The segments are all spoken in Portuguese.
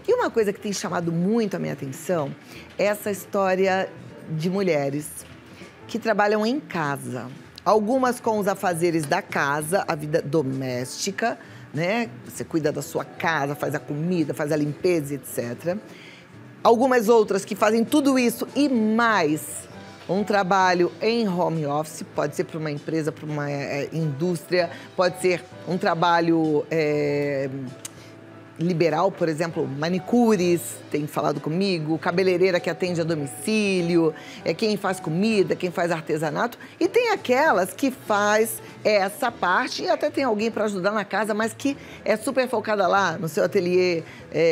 E uma coisa que tem chamado muito a minha atenção é essa história de mulheres que trabalham em casa. Algumas com os afazeres da casa, a vida doméstica, né? Você cuida da sua casa, faz a comida, faz a limpeza, etc. Algumas outras que fazem tudo isso e mais. Um trabalho em home office, pode ser para uma empresa, para uma indústria, pode ser um trabalho liberal, por exemplo, manicures, tem falado comigo, cabeleireira que atende a domicílio, quem faz comida, quem faz artesanato. E tem aquelas que faz essa parte e até tem alguém para ajudar na casa, mas que é super focada lá no seu ateliê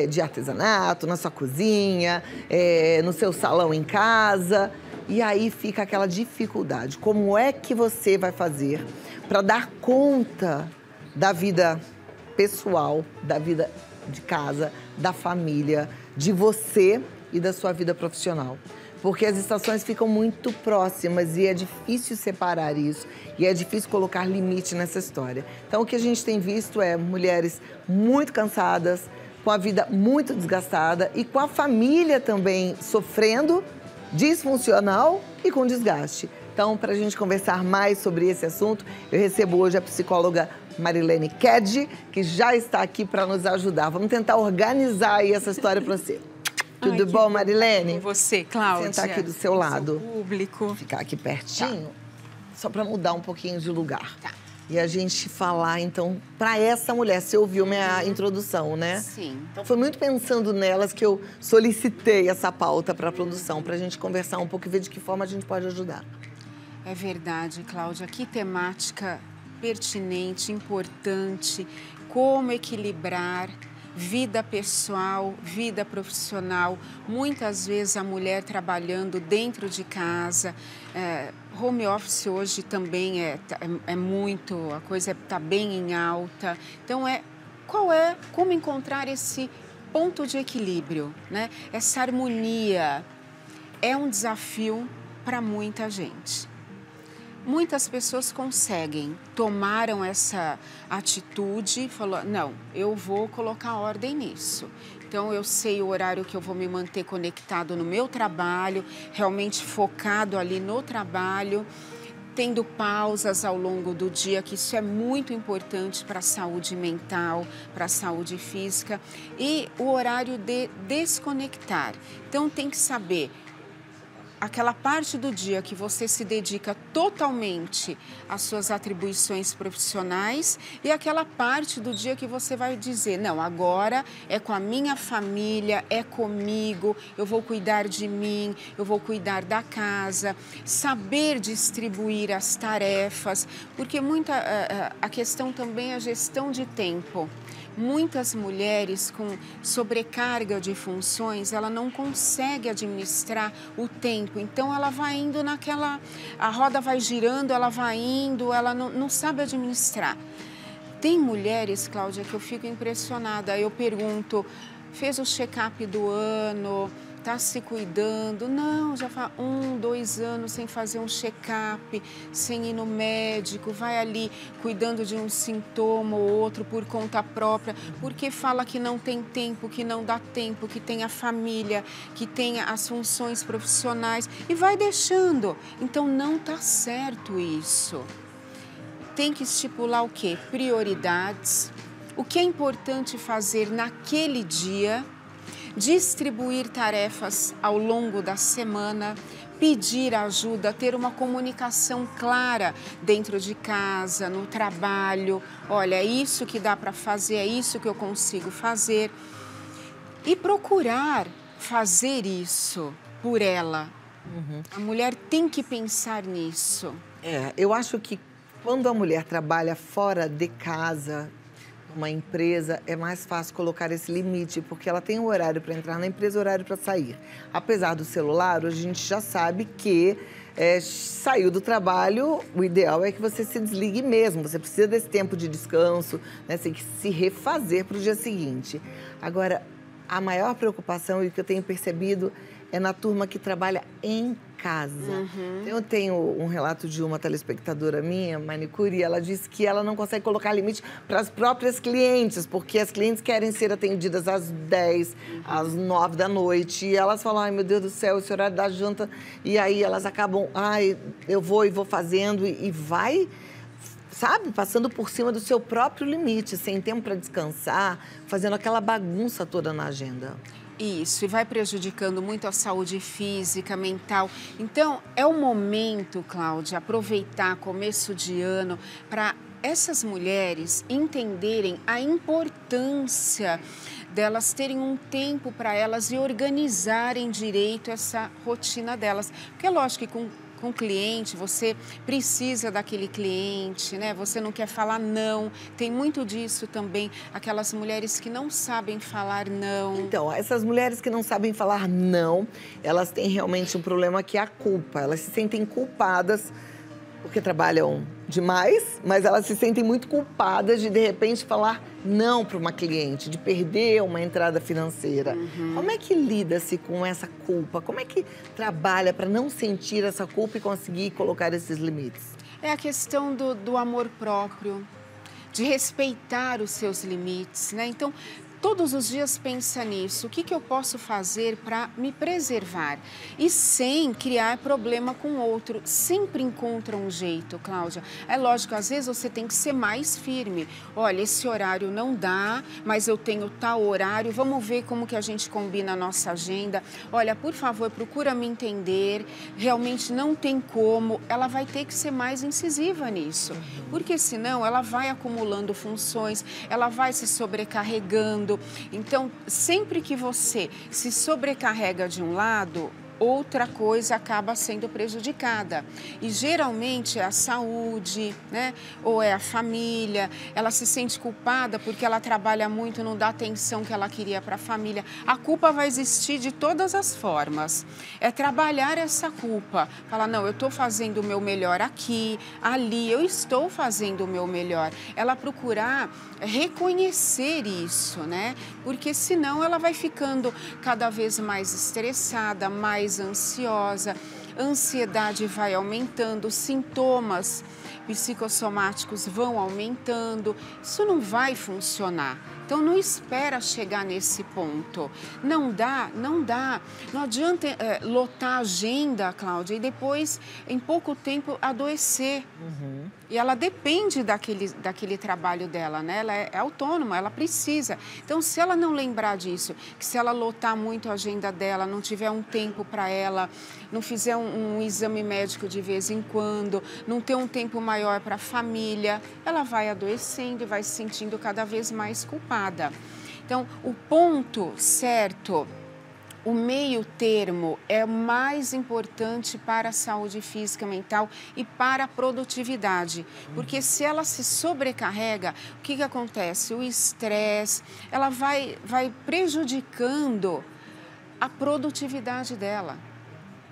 de artesanato, na sua cozinha, no seu salão em casa. E aí fica aquela dificuldade. Como é que você vai fazer para dar conta da vida pessoal, da vida de casa, da família, de você e da sua vida profissional? Porque as estações ficam muito próximas e é difícil separar isso e é difícil colocar limite nessa história. Então, o que a gente tem visto é mulheres muito cansadas, com a vida muito desgastada e com a família também sofrendo, disfuncional e com desgaste. Então, para a gente conversar mais sobre esse assunto, eu recebo hoje a psicóloga Marilene Ked, que já está aqui para nos ajudar. Vamos tentar organizar aí essa história para você. Tudo bom, Marilene? Com você, Cláudia. Sentar aqui do seu lado. Público. Ficar aqui pertinho, só para mudar um pouquinho de lugar. Tá. E a gente falar, então, para essa mulher. Você ouviu minha introdução, né? Sim. Então, foi muito pensando nelas que eu solicitei essa pauta para a produção, para a gente conversar um pouco e ver de que forma a gente pode ajudar. É verdade, Cláudia. Que temática pertinente, importante. Como equilibrar vida pessoal, vida profissional. Muitas vezes a mulher trabalhando dentro de casa. Home office hoje também é muito, a coisa está bem em alta. Então, como encontrar esse ponto de equilíbrio, né? Essa harmonia é um desafio para muita gente. Muitas pessoas conseguem, tomaram essa atitude, falou, não, eu vou colocar ordem nisso. Então, eu sei o horário que eu vou me manter conectado no meu trabalho, realmente focado ali no trabalho, tendo pausas ao longo do dia, que isso é muito importante para a saúde mental, para a saúde física, e o horário de desconectar. Então, tem que saber aquela parte do dia que você se dedica totalmente às suas atribuições profissionais e aquela parte do dia que você vai dizer, não, agora é com a minha família, é comigo, eu vou cuidar de mim, eu vou cuidar da casa, saber distribuir as tarefas, porque a questão também é a gestão de tempo. Muitas mulheres com sobrecarga de funções, ela não consegue administrar o tempo. Então, ela vai indo a roda vai girando, ela vai indo, ela não sabe administrar. Tem mulheres, Cláudia, que eu fico impressionada. Eu pergunto, fez o check-up do ano, está se cuidando? Não, já faz 1, 2 anos sem fazer um check-up, sem ir no médico, vai ali cuidando de um sintoma ou outro por conta própria, porque fala que não tem tempo, que não dá tempo, que tem a família, que tem as funções profissionais e vai deixando. Então, não está certo isso. Tem que estipular o quê? Prioridades, o que é importante fazer naquele dia, distribuir tarefas ao longo da semana, pedir ajuda, ter uma comunicação clara dentro de casa, no trabalho. Olha, é isso que dá para fazer, é isso que eu consigo fazer. E procurar fazer isso por ela. A mulher tem que pensar nisso. Eu acho que quando a mulher trabalha fora de casa, uma empresa, é mais fácil colocar esse limite, porque ela tem o horário para entrar na empresa e o horário para sair. Apesar do celular, hoje a gente já sabe que saiu do trabalho, o ideal é que você se desligue mesmo. Você precisa desse tempo de descanso, né? Você tem que se refazer para o dia seguinte. Agora, a maior preocupação e o que eu tenho percebido é na turma que trabalha em casa. Eu tenho um relato de uma telespectadora minha, manicure, e ela disse que ela não consegue colocar limite para as próprias clientes, porque as clientes querem ser atendidas às 10, às 9 da noite, e elas falam, ai, meu Deus do céu, esse horário da janta, e aí elas acabam, ai, eu vou e vou fazendo, e vai, sabe, passando por cima do seu próprio limite, sem tempo para descansar, fazendo aquela bagunça toda na agenda. Isso, e vai prejudicando muito a saúde física, mental. Então, é o momento, Cláudia, aproveitar começo de ano para essas mulheres entenderem a importância delas terem um tempo para elas e organizarem direito essa rotina delas. Porque é lógico que com cliente, você precisa daquele cliente, né? Você não quer falar não. Tem muito disso também, aquelas mulheres que não sabem falar não. Então, essas mulheres que não sabem falar não, elas têm realmente um problema que é a culpa. Elas se sentem culpadas porque trabalham demais, mas elas se sentem muito culpadas de repente, falar não para uma cliente, de perder uma entrada financeira. Como é que lida-se com essa culpa? Como é que trabalha para não sentir essa culpa e conseguir colocar esses limites? É a questão do amor próprio, de respeitar os seus limites, né? Então, todos os dias pensa nisso, o que eu posso fazer para me preservar? E sem criar problema com o outro, sempre encontra um jeito, Cláudia. É lógico, às vezes você tem que ser mais firme. Olha, esse horário não dá, mas eu tenho tal horário, vamos ver como que a gente combina a nossa agenda. Olha, por favor, procura me entender, realmente não tem como. Ela vai ter que ser mais incisiva nisso, porque senão ela vai acumulando funções, ela vai se sobrecarregando. Então, sempre que você se sobrecarrega de um lado, outra coisa acaba sendo prejudicada. E geralmente é a saúde, né? Ou é a família. Ela se sente culpada porque ela trabalha muito, não dá a atenção que ela queria para a família. A culpa vai existir de todas as formas. É trabalhar essa culpa. Falar, não, eu estou fazendo o meu melhor aqui, ali, eu estou fazendo o meu melhor. Ela procurar reconhecer isso, né? Porque senão ela vai ficando cada vez mais estressada, mais ansiosa, a ansiedade vai aumentando, os sintomas psicossomáticos vão aumentando, isso não vai funcionar. Então, não espera chegar nesse ponto. Não dá, não dá. Não adianta lotar a agenda, Cláudia, e depois, em pouco tempo, adoecer. E ela depende daquele trabalho dela, né? Ela é autônoma, ela precisa. Então, se ela não lembrar disso, que se ela lotar muito a agenda dela, não tiver um tempo para ela, não fizer um exame médico de vez em quando, não ter um tempo maior para a família, ela vai adoecendo e vai se sentindo cada vez mais culpada. Então, o ponto certo, o meio termo é mais importante para a saúde física, mental e para a produtividade. Porque se ela se sobrecarrega, o que acontece? O estresse, ela vai prejudicando a produtividade dela.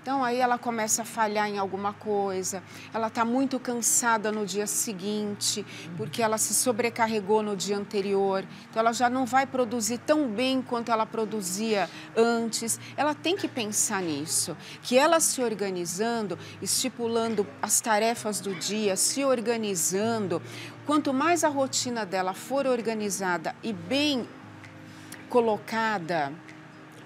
Então, aí ela começa a falhar em alguma coisa, ela está muito cansada no dia seguinte, porque ela se sobrecarregou no dia anterior. Então, ela já não vai produzir tão bem quanto ela produzia antes. Ela tem que pensar nisso, que ela se organizando, estipulando as tarefas do dia, se organizando, quanto mais a rotina dela for organizada e bem colocada,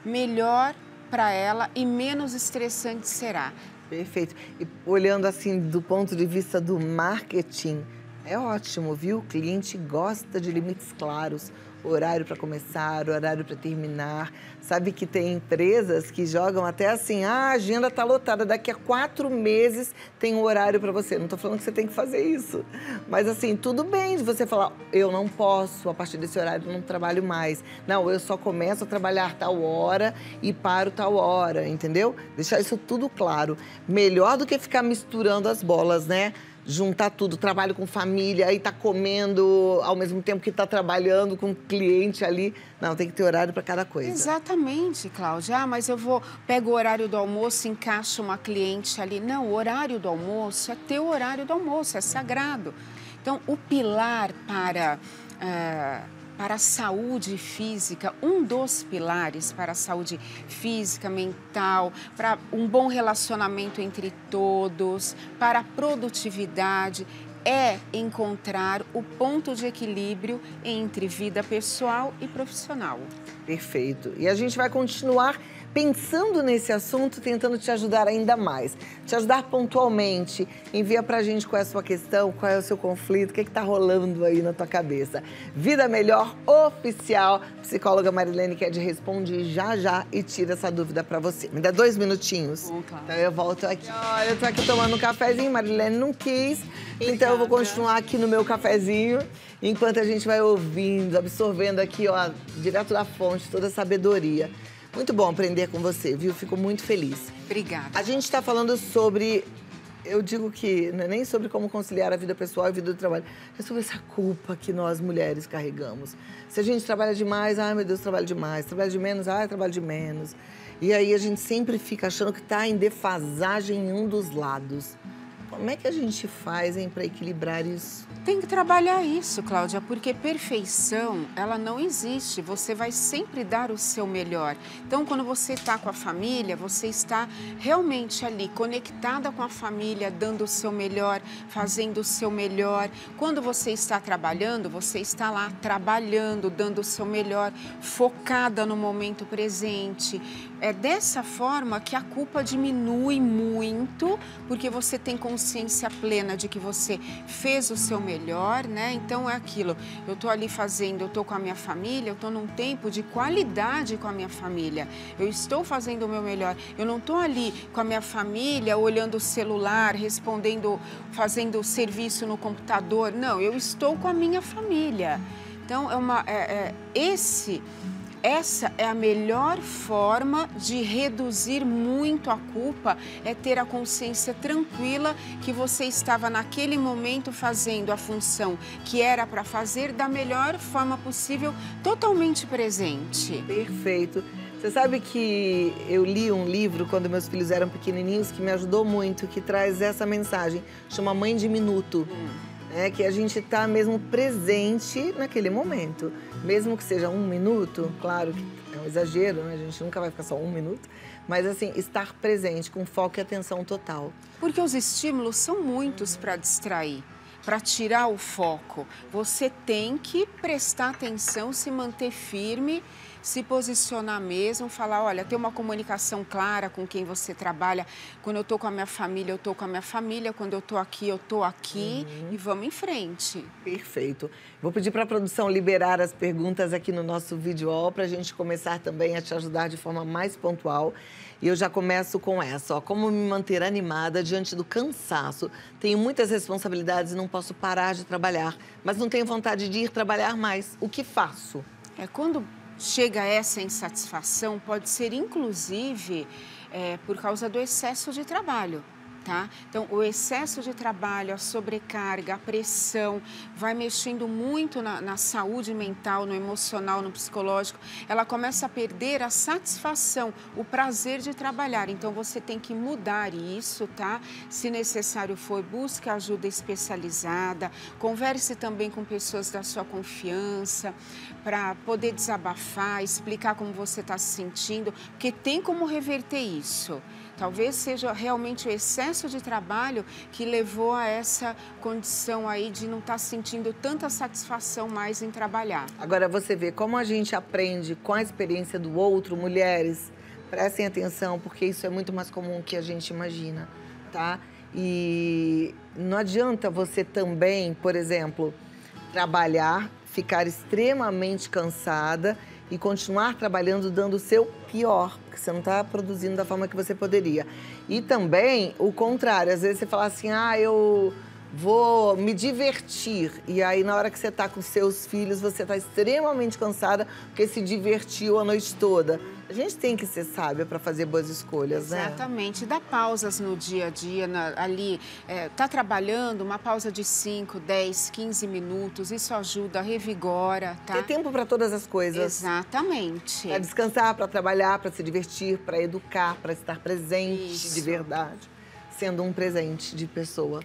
melhor para ela e menos estressante será. Perfeito. E olhando assim do ponto de vista do marketing, é ótimo, viu? O cliente gosta de limites claros, horário para começar, horário para terminar. Sabe que tem empresas que jogam até assim, a agenda está lotada, daqui a 4 meses tem um horário para você. Não estou falando que você tem que fazer isso, mas assim, tudo bem de você falar, eu não posso, a partir desse horário eu não trabalho mais. Não, eu só começo a trabalhar tal hora e paro tal hora, entendeu? Deixar isso tudo claro. Melhor do que ficar misturando as bolas, né? Juntar tudo, trabalho com família, aí tá comendo ao mesmo tempo que tá trabalhando com o cliente ali. Não, tem que ter horário para cada coisa. Exatamente, Cláudia. Ah, mas pego o horário do almoço, encaixo uma cliente ali. Não, o horário do almoço é teu horário do almoço, é sagrado. Então, o pilar para para a saúde física, um dos pilares para a saúde física, mental, para um bom relacionamento entre todos, para a produtividade, é encontrar o ponto de equilíbrio entre vida pessoal e profissional. Perfeito. E a gente vai continuar pensando nesse assunto, tentando te ajudar ainda mais. Te ajudar pontualmente. Envia pra gente qual é a sua questão, qual é o seu conflito, o que tá rolando aí na tua cabeça. Vida Melhor Oficial. Psicóloga Marilene Ked responde já e tira essa dúvida pra você. Me dá 2 minutinhos. Bom, claro. Então eu volto aqui. Olha, eu tô aqui tomando um cafezinho, Marilene não quis. Obrigada. Então eu vou continuar aqui no meu cafezinho, enquanto a gente vai ouvindo, absorvendo aqui, ó, direto da fonte, toda a sabedoria. Muito bom aprender com você, viu? Fico muito feliz. Obrigada. A gente está falando sobre, eu digo que não é nem sobre como conciliar a vida pessoal e a vida do trabalho, é sobre essa culpa que nós mulheres carregamos. Se a gente trabalha demais, ai meu Deus, trabalho demais. Trabalha de menos, ai, trabalho de menos. E aí a gente sempre fica achando que está em defasagem em um dos lados. Como é que a gente faz, hein, para equilibrar isso? Tem que trabalhar isso, Cláudia, porque perfeição, ela não existe. Você vai sempre dar o seu melhor. Então, quando você está com a família, você está realmente ali, conectada com a família, dando o seu melhor, fazendo o seu melhor. Quando você está trabalhando, você está lá trabalhando, dando o seu melhor, focada no momento presente. É dessa forma que a culpa diminui muito, porque você tem consciência plena de que você fez o seu melhor, né? Então é aquilo, eu estou ali fazendo, eu estou com a minha família, eu estou num tempo de qualidade com a minha família, eu estou fazendo o meu melhor, eu não estou ali com a minha família olhando o celular, respondendo, fazendo serviço no computador, não, eu estou com a minha família. Então essa é a melhor forma de reduzir muito a culpa, é ter a consciência tranquila que você estava naquele momento fazendo a função que era para fazer da melhor forma possível, totalmente presente. Perfeito. Você sabe que eu li um livro quando meus filhos eram pequenininhos que me ajudou muito, que traz essa mensagem, chama Mãe de Minuto. Que a gente está mesmo presente naquele momento. Mesmo que seja 1 minuto, claro que é um exagero, né? A gente nunca vai ficar só 1 minuto. Mas, assim, estar presente, com foco e atenção total. Porque os estímulos são muitos para distrair, para tirar o foco. Você tem que prestar atenção, se manter firme, se posicionar mesmo, falar, olha, ter uma comunicação clara com quem você trabalha. Quando eu estou com a minha família, eu estou com a minha família. Quando eu estou aqui e vamos em frente. Perfeito. Vou pedir para a produção liberar as perguntas aqui no nosso vídeo all para a gente começar também a te ajudar de forma mais pontual. E eu já começo com essa, ó, como me manter animada diante do cansaço. Tenho muitas responsabilidades e não posso parar de trabalhar, mas não tenho vontade de ir trabalhar mais. O que faço? Quando chega essa insatisfação, pode ser inclusive por causa do excesso de trabalho. Tá? Então, o excesso de trabalho, a sobrecarga, a pressão, vai mexendo muito na saúde mental, no emocional, no psicológico. Ela começa a perder a satisfação, o prazer de trabalhar. Então, você tem que mudar isso, tá? Se necessário for, busque ajuda especializada, converse também com pessoas da sua confiança, para poder desabafar, explicar como você está se sentindo, porque tem como reverter isso. Talvez seja realmente o excesso de trabalho que levou a essa condição aí de não estar sentindo tanta satisfação mais em trabalhar. Agora você vê como a gente aprende com a experiência do outro, mulheres, prestem atenção, porque isso é muito mais comum que a gente imagina, tá? E não adianta você também, por exemplo, trabalhar, ficar extremamente cansada e continuar trabalhando dando o seu pior, porque você não está produzindo da forma que você poderia. E também o contrário, às vezes você fala assim, eu vou me divertir. E aí na hora que você está com seus filhos, você está extremamente cansada porque se divertiu a noite toda. A gente tem que ser sábia para fazer boas escolhas, né? Exatamente. Dá pausas no dia a dia, ali, tá trabalhando, uma pausa de 5, 10, 15 minutos, isso ajuda, revigora, tá? Ter tempo para todas as coisas. Exatamente. Para descansar, para trabalhar, para se divertir, para educar, para estar presente Isso. de verdade, sendo um presente de pessoa.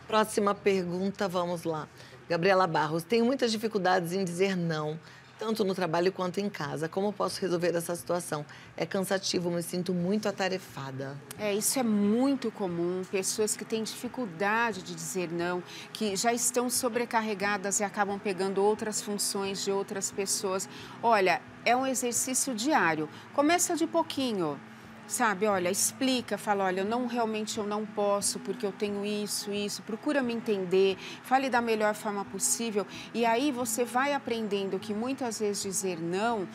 Próxima pergunta, vamos lá. Gabriela Barros, tenho muitas dificuldades em dizer não. tanto no trabalho quanto em casa. Como posso resolver essa situação? É cansativo, me sinto muito atarefada. Isso é muito comum. Pessoas que têm dificuldade de dizer não, que já estão sobrecarregadas e acabam pegando outras funções de outras pessoas. Olha, é um exercício diário. Começa de pouquinho. Sabe, olha, explica, fala, olha, realmente eu não posso porque eu tenho isso, procura me entender, fale da melhor forma possível e aí você vai aprendendo que muitas vezes dizer não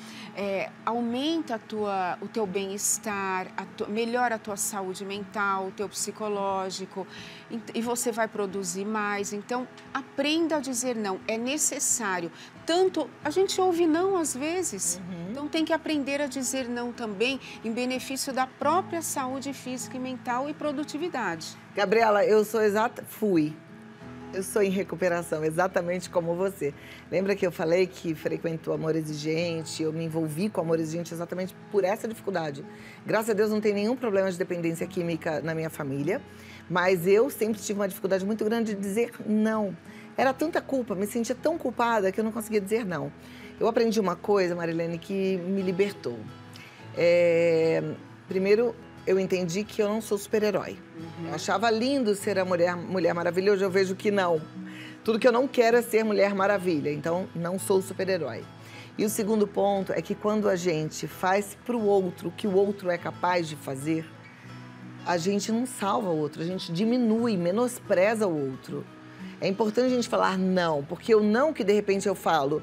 aumenta o teu bem-estar, melhora a tua saúde mental, o teu psicológico e você vai produzir mais. Então, aprenda a dizer não, é necessário. Tanto, a gente ouve não às vezes, então tem que aprender a dizer não também em benefício da própria saúde física e mental e produtividade. Gabriela, eu sou eu sou em recuperação, exatamente como você. Lembra que eu falei que frequento Amor Exigente, eu me envolvi com Amor Exigente exatamente por essa dificuldade. Graças a Deus não tem nenhum problema de dependência química na minha família, mas eu sempre tive uma dificuldade muito grande de dizer não. Era tanta culpa, me sentia tão culpada que eu não conseguia dizer não. Eu aprendi uma coisa, Marilene, que me libertou. Primeiro, eu entendi que eu não sou super-herói. Eu achava lindo ser a Mulher Maravilha, hoje eu vejo que não. Tudo que eu não quero é ser Mulher Maravilha, então não sou super-herói. E o segundo ponto é que quando a gente faz para o outro o que o outro é capaz de fazer, a gente não salva o outro, a gente diminui, menospreza o outro. É importante a gente falar não, porque o não que de repente eu falo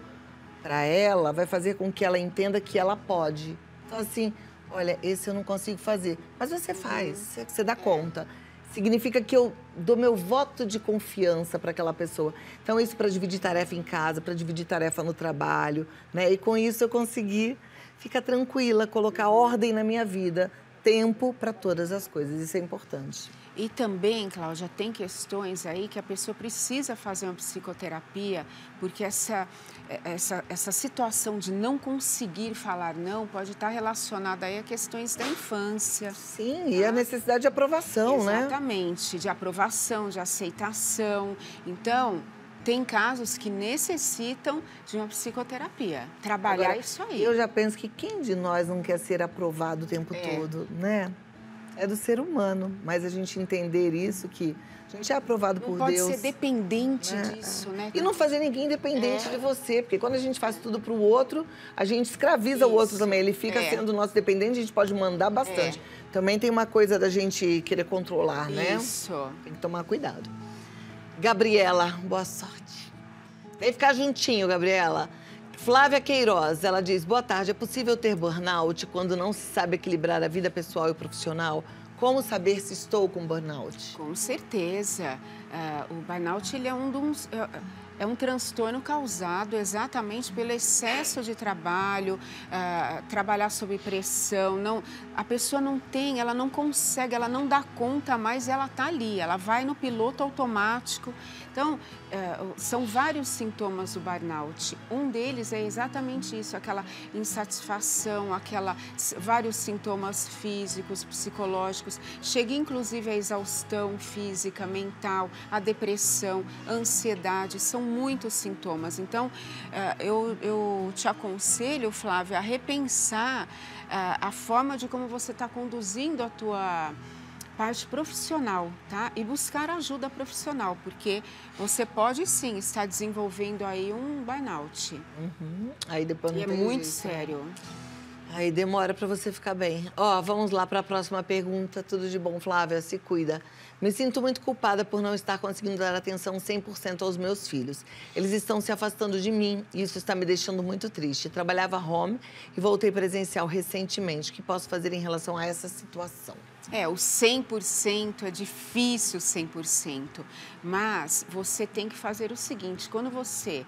para ela vai fazer com que ela entenda que ela pode. Então assim, olha, esse eu não consigo fazer, mas você faz, você dá conta. Significa que eu dou meu voto de confiança para aquela pessoa. Então isso para dividir tarefa em casa, para dividir tarefa no trabalho, né? E com isso eu consegui ficar tranquila, colocar ordem na minha vida, tempo para todas as coisas, isso é importante. E também, Cláudia, tem questões aí que a pessoa precisa fazer uma psicoterapia, porque essa situação de não conseguir falar não pode estar relacionada aí a questões da infância. Sim, tá? E a necessidade de aprovação, né? Exatamente, de aprovação, de aceitação. Então, tem casos que necessitam de uma psicoterapia, trabalhar agora, isso aí. Eu já penso que quem de nós não quer ser aprovado o tempo todo, né? É do ser humano, mas a gente entender isso, que a gente é aprovado por Deus. Não pode ser dependente disso, né? E não fazer ninguém dependente de você, porque quando a gente faz tudo para o outro, a gente escraviza o outro também. Ele fica sendo nosso dependente, a gente pode mandar bastante. Também tem uma coisa da gente querer controlar, né? Isso. Tem que tomar cuidado. Gabriela, boa sorte. Vem ficar juntinho, Gabriela. Flávia Queiroz, ela diz, boa tarde, é possível ter burnout quando não se sabe equilibrar a vida pessoal e profissional? Como saber se estou com burnout? Com certeza. O burnout ele é um transtorno causado exatamente pelo excesso de trabalho, trabalhar sob pressão. A pessoa ela não consegue, ela não dá conta mais, ela está ali, ela vai no piloto automático. Então, são vários sintomas do burnout. Um deles é exatamente isso, aquela insatisfação, vários sintomas físicos, psicológicos. Chega inclusive a exaustão física, mental, a depressão, a ansiedade, são muitos sintomas. Então, eu te aconselho, Flávia, a repensar a forma de como você está conduzindo a tua parte profissional, tá? E buscar ajuda profissional, porque você pode sim estar desenvolvendo aí um burnout. Aí depois não tem jeito. E é muito sério. Aí demora para você ficar bem. Vamos lá para a próxima pergunta. Tudo de bom, Flávia, se cuida. Me sinto muito culpada por não estar conseguindo dar atenção 100% aos meus filhos. Eles estão se afastando de mim e isso está me deixando muito triste. Trabalhava home e voltei presencial recentemente. O que posso fazer em relação a essa situação? O 100% é difícil 100%, mas você tem que fazer o seguinte, quando você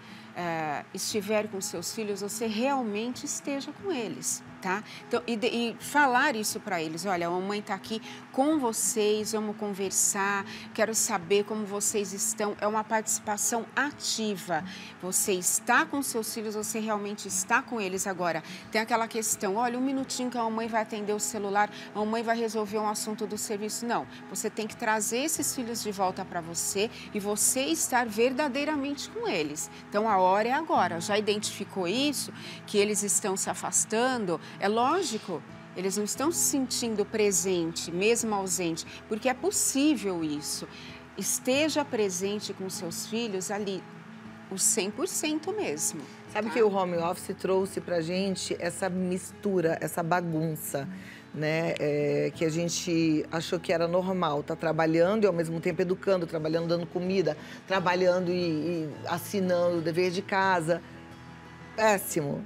estiver com seus filhos, você realmente esteja com eles. tá? Então, e falar isso para eles, olha, a mamãe está aqui com vocês, vamos conversar, quero saber como vocês estão, é uma participação ativa. Você está com seus filhos, você realmente está com eles agora. Tem aquela questão, olha, um minutinho que a mamãe vai atender o celular, a mamãe vai resolver um assunto do serviço. Não, você tem que trazer esses filhos de volta para você e você estar verdadeiramente com eles. Então, a hora é agora. Já identificou isso, que eles estão se afastando? É lógico, eles não estão se sentindo presente, mesmo ausente, porque é possível isso. Esteja presente com seus filhos ali, o 100% mesmo. Sabe que o home office trouxe pra gente essa mistura, essa bagunça, né? Que a gente achou que era normal, tá trabalhando e ao mesmo tempo educando, trabalhando, dando comida, trabalhando e assinando o dever de casa. Péssimo.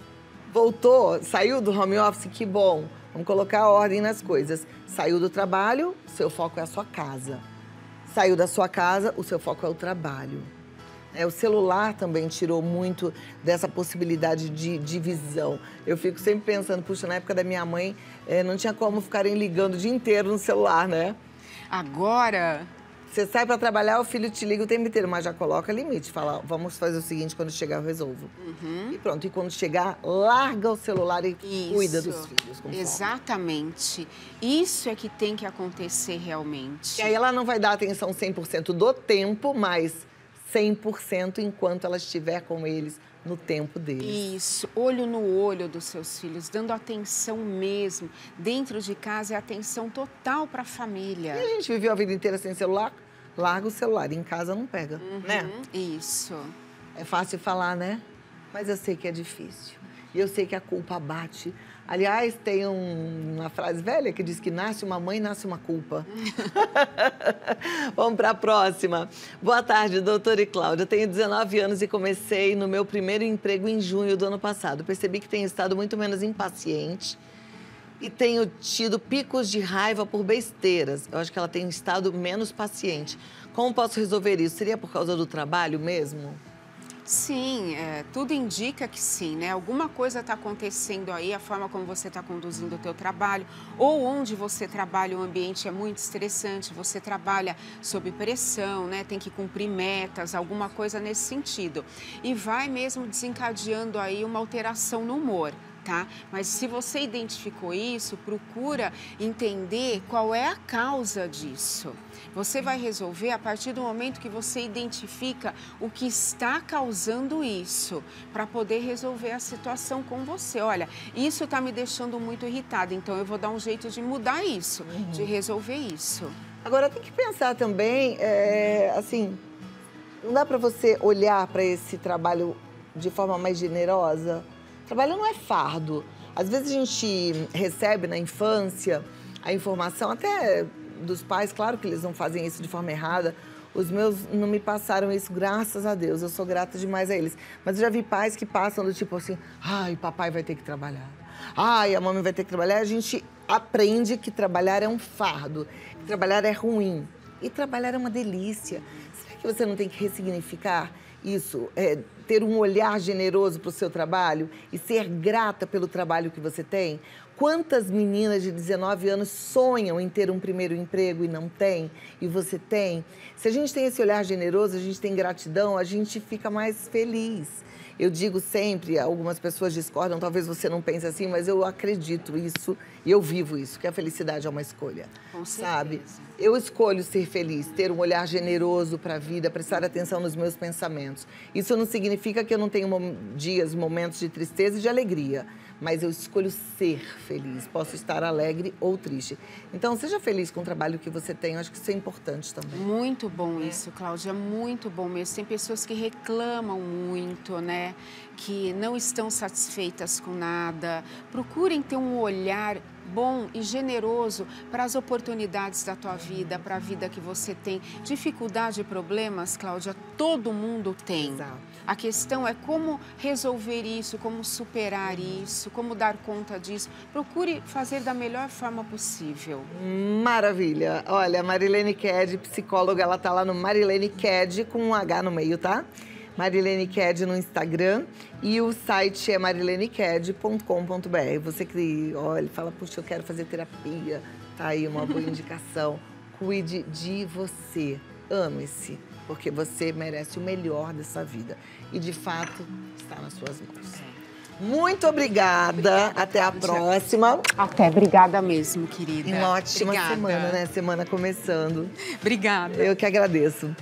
Voltou, saiu do home office, que bom. Vamos colocar ordem nas coisas. Saiu do trabalho, seu foco é a sua casa. Saiu da sua casa, o seu foco é o trabalho. O celular também tirou muito dessa possibilidade de divisão. Eu fico sempre pensando, puxa, na época da minha mãe, não tinha como ficarem ligando o dia inteiro no celular, né? Agora... Você sai para trabalhar, o filho te liga o tempo inteiro, mas já coloca limite. Fala, vamos fazer o seguinte, quando chegar eu resolvo. E pronto, e quando chegar, larga o celular e cuida dos filhos. Exatamente. Isso é que tem que acontecer realmente. E aí ela não vai dar atenção 100% do tempo, mas 100% enquanto ela estiver com eles no tempo deles. Isso, olho no olho dos seus filhos, dando atenção mesmo. Dentro de casa é atenção total para a família. E a gente viveu a vida inteira sem celular, larga o celular, em casa não pega, né? Isso. É fácil falar, né? Mas eu sei que é difícil. E eu sei que a culpa bate. Aliás, tem uma frase velha que diz que nasce uma mãe, nasce uma culpa. Vamos para a próxima. Boa tarde, doutora e Cláudia. Tenho 19 anos e comecei no meu primeiro emprego em junho do ano passado. Percebi que tenho estado muito menos impaciente e tenho tido picos de raiva por besteiras. Eu acho que ela tem estado menos paciente. Como posso resolver isso? Seria por causa do trabalho mesmo? Sim, tudo indica que sim, né? Alguma coisa está acontecendo aí, a forma como você está conduzindo o teu trabalho, ou onde você trabalha, o ambiente é muito estressante, você trabalha sob pressão, né? Tem que cumprir metas, alguma coisa nesse sentido. E vai mesmo desencadeando aí uma alteração no humor. Tá? Mas se você identificou isso, procura entender qual é a causa disso. Você vai resolver a partir do momento que você identifica o que está causando isso, para poder resolver a situação com você. Olha, isso está me deixando muito irritada, então eu vou dar um jeito de mudar isso, de resolver isso. Agora, tem que pensar também, assim, não dá para você olhar para esse trabalho de forma mais generosa? Trabalho não é fardo. Às vezes a gente recebe na infância a informação, até dos pais, claro que eles não fazem isso de forma errada. Os meus não me passaram isso, graças a Deus, eu sou grata demais a eles. Mas eu já vi pais que passam do tipo assim, ai, papai vai ter que trabalhar. Ai, a mamãe vai ter que trabalhar. A gente aprende que trabalhar é um fardo, que trabalhar é ruim. E trabalhar é uma delícia. Será que você não tem que ressignificar isso? Ter um olhar generoso para o seu trabalho e ser grata pelo trabalho que você tem? Quantas meninas de 19 anos sonham em ter um primeiro emprego e não tem? E você tem? Se a gente tem esse olhar generoso, a gente tem gratidão, a gente fica mais feliz. Eu digo sempre, algumas pessoas discordam, talvez você não pense assim, mas eu acredito isso e eu vivo isso, que a felicidade é uma escolha. Com certeza. Sabe? Eu escolho ser feliz, ter um olhar generoso para a vida, prestar atenção nos meus pensamentos. Isso não significa que eu não tenho dias, momentos de tristeza e de alegria, mas eu escolho ser feliz. Posso estar alegre ou triste. Então, seja feliz com o trabalho que você tem. Eu acho que isso é importante também. Muito bom isso, Cláudia, muito bom mesmo. Tem pessoas que reclamam muito, né? Que não estão satisfeitas com nada. Procurem ter um olhar bom e generoso para as oportunidades da tua vida, para a vida que você tem. Dificuldade e problemas, Cláudia, todo mundo tem. Exato. A questão é como resolver isso, como superar isso, como dar conta disso. Procure fazer da melhor forma possível. Maravilha. Olha, a Marilene Ked, psicóloga, ela tá lá no Marilene Ked com um H no meio, tá? Marilene Ked no Instagram e o site é marileneked.com.br. Você que olha, fala, puxa, eu quero fazer terapia, tá aí uma boa indicação. Cuide de você, ame-se, porque você merece o melhor dessa vida. E, de fato, está nas suas mãos. Muito obrigada. Até a próxima. Até, obrigada mesmo, querida. E uma ótima semana, né? Semana começando. Obrigada. Eu que agradeço.